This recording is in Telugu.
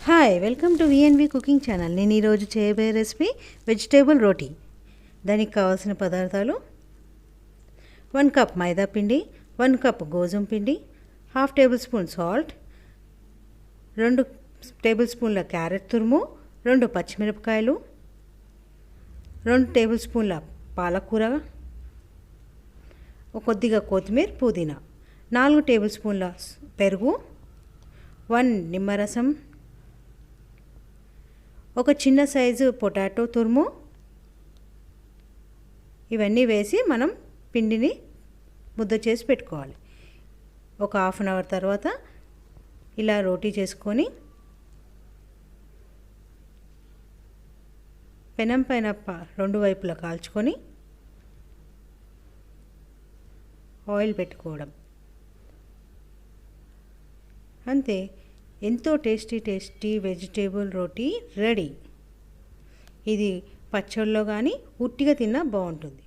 Hi welcome to విఎన్వి cooking channel. నేను ఈరోజు చేయబోయే రెసిపీ వెజిటేబుల్ రోటీ. దానికి కావాల్సిన పదార్థాలు: 1 కప్ మైదా పిండి, 1 కప్ గోధుమ పిండి, 1/2 టేబుల్ స్పూన్ సాల్ట్, 2 టేబుల్ స్పూన్ల క్యారెట్ తురుము, 2 పచ్చిమిరపకాయలు, 2 టేబుల్ స్పూన్ల పాలకూర, కొద్దిగా కొత్తిమీర, పుదీనా, 4 టేబుల్ స్పూన్ల పెరుగు, 1 నిమ్మరసం, ఒక చిన్న సైజు పొటాటో తురుము. ఇవన్నీ వేసి మనం పిండిని ముద్ద చేసి పెట్టుకోవాలి. ఒక హాఫ్ అన్ అవర్ తర్వాత ఇలా రోటీ చేసుకొని పెనం పైన 2 వైపులా కాల్చుకొని ఆయిల్ పెట్టుకోవడం. అంతే, ఎంతో టేస్టీ వెజిటేబుల్ రోటీ రెడీ. ఇది పచ్చళ్ళలో కానీ ఉట్టిగా తిన్నా బాగుంటుంది.